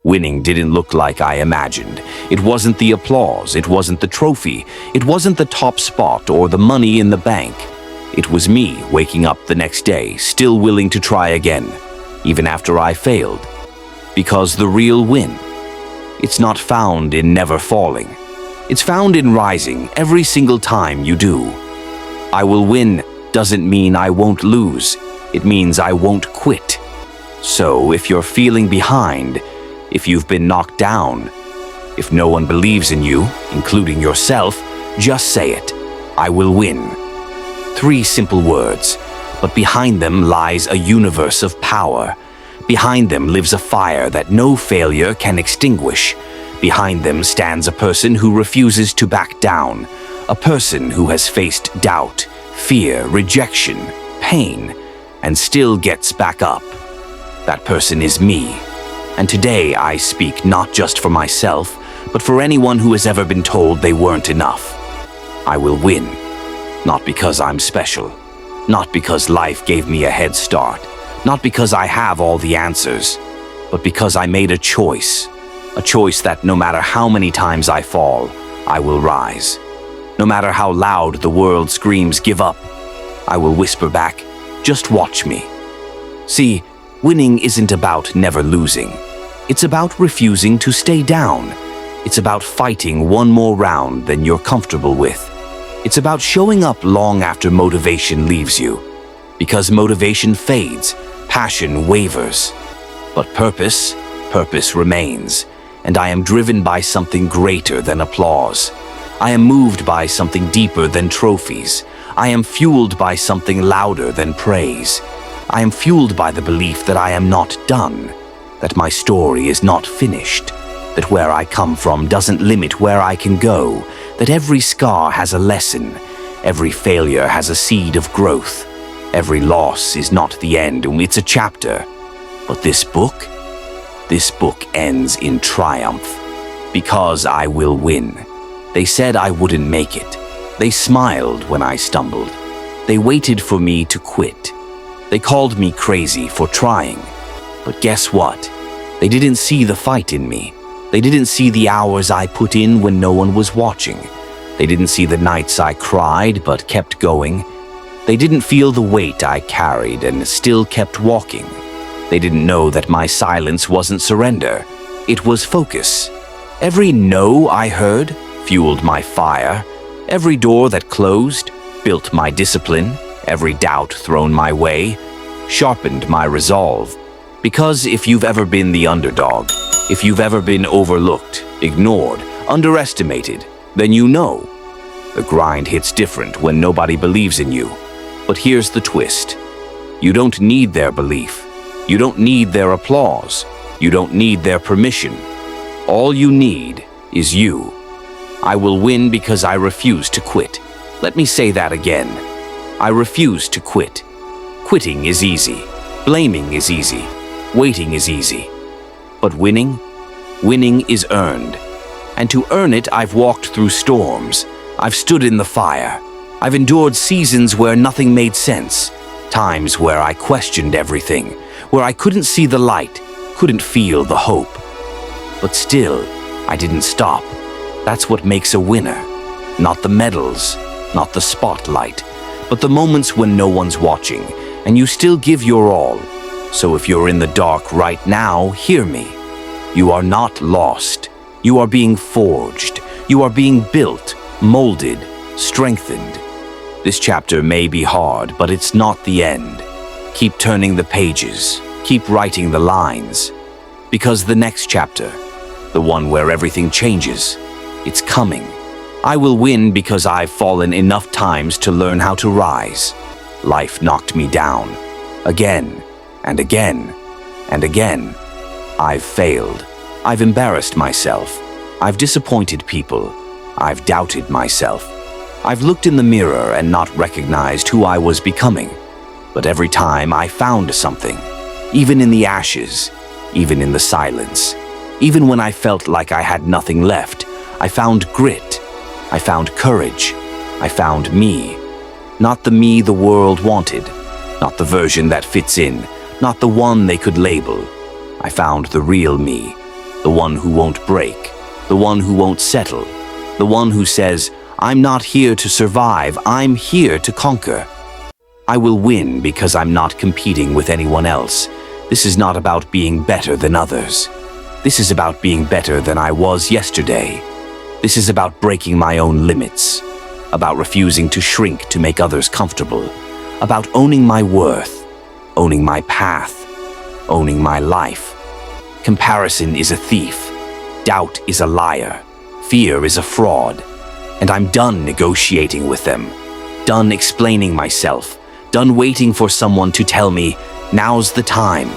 Winning didn't look like I imagined. It wasn't the applause, it wasn't the trophy, it wasn't the top spot or the money in the bank. It was me waking up the next day, still willing to try again, even after I failed. Because the real win, it's not found in never falling. It's found in rising every single time you do. I will win doesn't mean I won't lose. It means I won't quit. So if you're feeling behind, if you've been knocked down, if no one believes in you, including yourself, just say it. I will win. 3 simple words, but behind them lies a universe of power. Behind them lives a fire that no failure can extinguish. Behind them stands a person who refuses to back down, a person who has faced doubt, fear, rejection, pain, and still gets back up. That person is me. And today I speak not just for myself, but for anyone who has ever been told they weren't enough. I will win. Not because I'm special. Not because life gave me a head start. Not because I have all the answers. But because I made a choice. A choice that no matter how many times I fall, I will rise. No matter how loud the world screams give up, I will whisper back, just watch me. See, winning isn't about never losing. It's about refusing to stay down. It's about fighting one more round than you're comfortable with. It's about showing up long after motivation leaves you. Because motivation fades, passion wavers. But purpose remains. And I am driven by something greater than applause. I am moved by something deeper than trophies. I am fueled by something louder than praise. I am fueled by the belief that I am not done, that my story is not finished, that where I come from doesn't limit where I can go, that every scar has a lesson, every failure has a seed of growth, every loss is not the end, it's a chapter. But this book ends in triumph, because I will win. They said I wouldn't make it. They smiled when I stumbled. They waited for me to quit. They called me crazy for trying. But guess what? They didn't see the fight in me. They didn't see the hours I put in when no one was watching. They didn't see the nights I cried but kept going. They didn't feel the weight I carried and still kept walking. They didn't know that my silence wasn't surrender. It was focus. Every no I heard fueled my fire. Every door that closed built my discipline. Every doubt thrown my way sharpened my resolve. Because if you've ever been the underdog, if you've ever been overlooked, ignored, underestimated, then you know. The grind hits different when nobody believes in you. But here's the twist. You don't need their belief. You don't need their applause. You don't need their permission. All you need is you. I will win because I refuse to quit. Let me say that again. I refuse to quit. Quitting is easy. Blaming is easy. Waiting is easy. But winning is earned. And to earn it, I've walked through storms. I've stood in the fire. I've endured seasons where nothing made sense. Times where I questioned everything. Where I couldn't see the light, couldn't feel the hope. But still, I didn't stop. That's what makes a winner. Not the medals, not the spotlight, but the moments when no one's watching, and you still give your all. So if you're in the dark right now, hear me. You are not lost. You are being forged. You are being built, molded, strengthened. This chapter may be hard, but it's not the end. Keep turning the pages. Keep writing the lines. Because the next chapter, the one where everything changes, it's coming. I will win because I've fallen enough times to learn how to rise. Life knocked me down. Again, and again, and again. I've failed. I've embarrassed myself. I've disappointed people. I've doubted myself. I've looked in the mirror and not recognized who I was becoming. But every time I found something, even in the ashes, even in the silence, even when I felt like I had nothing left, I found grit. I found courage. I found me. Not the me the world wanted. Not the version that fits in. Not the one they could label. I found the real me. the one who won't break, the one who won't settle, the one who says, "I'm not here to survive, I'm here to conquer." I will win because I'm not competing with anyone else. This is not about being better than others. This is about being better than I was yesterday. This is about breaking my own limits, about refusing to shrink to make others comfortable, about owning my worth, owning my path, owning my life. Comparison is a thief. Doubt is a liar. Fear is a fraud. And I'm done negotiating with them. Done explaining myself. Done waiting for someone to tell me, now's the time.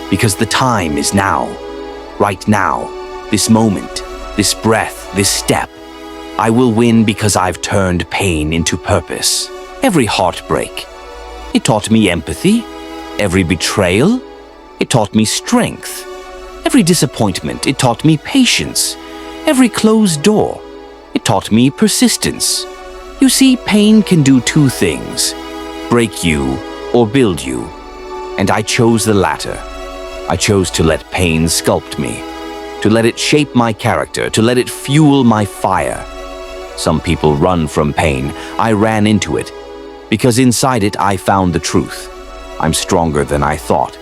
Because the time is now. Right now. This moment. This breath. This step. I will win because I've turned pain into purpose. Every heartbreak. It taught me empathy. Every betrayal. It taught me strength. Every disappointment. It taught me patience. Every closed door. It taught me persistence. You see, pain can do two things: break you or build you. And I chose the latter. I chose to let pain sculpt me, to let it shape my character, to let it fuel my fire. Some people run from pain. I ran into it, because inside it I found the truth. I'm stronger than I thought.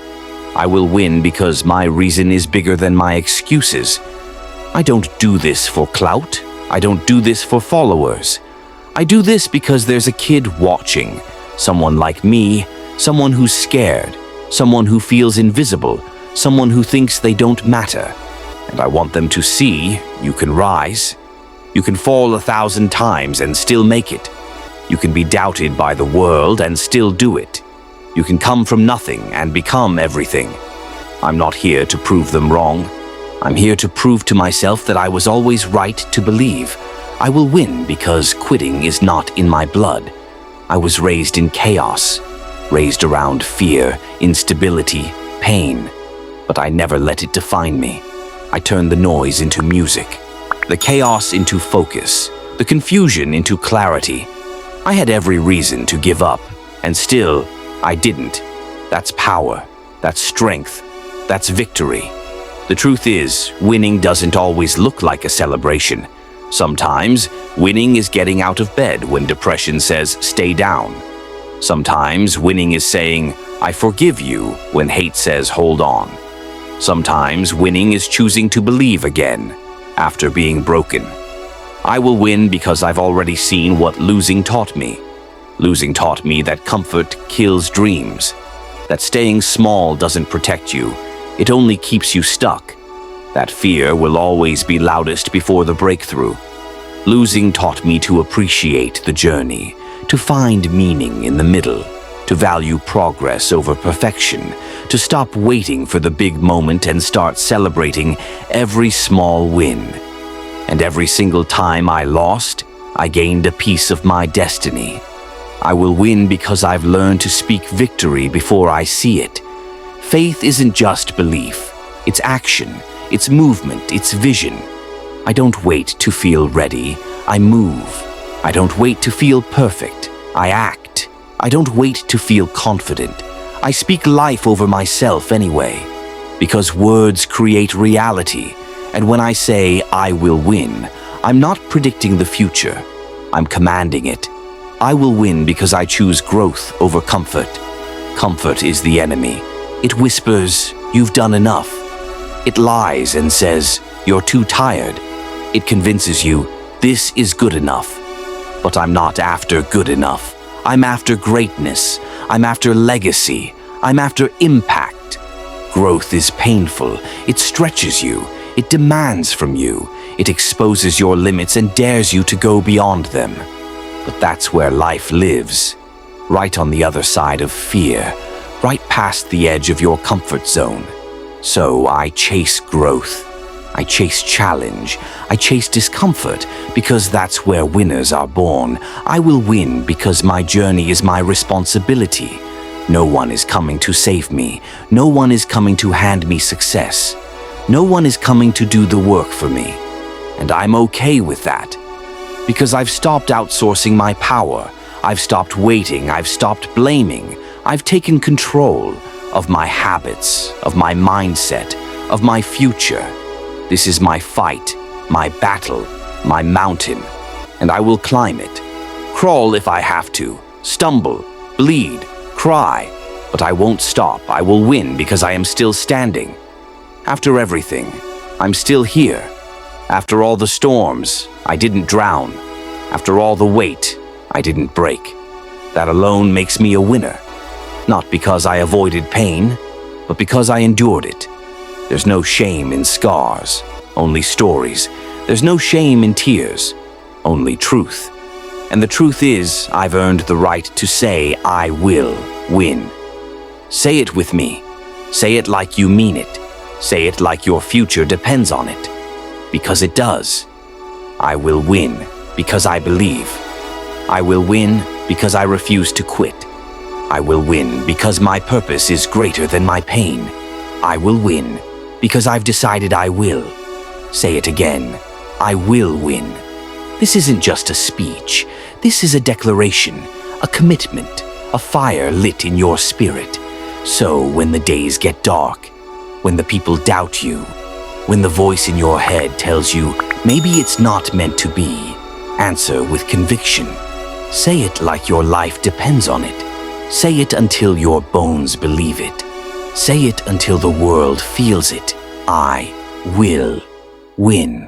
I will win because my reason is bigger than my excuses. I don't do this for clout. I don't do this for followers. I do this because there's a kid watching, someone like me, someone who's scared, someone who feels invisible, someone who thinks they don't matter. And I want them to see you can rise. You can fall 1,000 times and still make it. You can be doubted by the world and still do it. You can come from nothing and become everything. I'm not here to prove them wrong. I'm here to prove to myself that I was always right to believe. I will win because quitting is not in my blood. I was raised in chaos, raised around fear, instability, pain. But I never let it define me. I turned the noise into music, the chaos into focus, the confusion into clarity. I had every reason to give up, and still, I didn't. That's power. That's strength. That's victory. The truth is, winning doesn't always look like a celebration. Sometimes, winning is getting out of bed when depression says, stay down. Sometimes, winning is saying, I forgive you, when hate says, hold on. Sometimes, winning is choosing to believe again, after being broken. I will win because I've already seen what losing taught me. Losing taught me that comfort kills dreams, that staying small doesn't protect you. It only keeps you stuck. That fear will always be loudest before the breakthrough. Losing taught me to appreciate the journey, to find meaning in the middle, to value progress over perfection, to stop waiting for the big moment and start celebrating every small win. And every single time I lost, I gained a piece of my destiny. I will win because I've learned to speak victory before I see it. Faith isn't just belief. It's action, it's movement, it's vision. I don't wait to feel ready. I move. I don't wait to feel perfect. I act. I don't wait to feel confident. I speak life over myself anyway. Because words create reality. And when I say I will win, I'm not predicting the future. I'm commanding it. I will win because I choose growth over comfort. Comfort is the enemy. It whispers, you've done enough. It lies and says, you're too tired. It convinces you, this is good enough. But I'm not after good enough. I'm after greatness. I'm after legacy. I'm after impact. Growth is painful. It stretches you. It demands from you. It exposes your limits and dares you to go beyond them. But that's where life lives. Right on the other side of fear. Right past the edge of your comfort zone. So I chase growth. I chase challenge. I chase discomfort because that's where winners are born. I will win because my journey is my responsibility. No one is coming to save me. No one is coming to hand me success. No one is coming to do the work for me. And I'm okay with that. Because I've stopped outsourcing my power. I've stopped waiting. I've stopped blaming. I've taken control of my habits, of my mindset, of my future. This is my fight, my battle, my mountain, and I will climb it. Crawl if I have to, stumble, bleed, cry, but I won't stop. I will win because I am still standing. After everything, I'm still here. After all the storms, I didn't drown. After all the weight, I didn't break. That alone makes me a winner. Not because I avoided pain, but because I endured it. There's no shame in scars, only stories. There's no shame in tears, only truth. And the truth is, I've earned the right to say I will win. Say it with me. Say it like you mean it. Say it like your future depends on it. Because it does. I will win because I believe. I will win because I refuse to quit. I will win because my purpose is greater than my pain. I will win because I've decided I will. Say it again. I will win. This isn't just a speech. This is a declaration, a commitment, a fire lit in your spirit. So when the days get dark, when the people doubt you, when the voice in your head tells you maybe it's not meant to be, answer with conviction. Say it like your life depends on it. Say it until your bones believe it. Say it until the world feels it. I will win.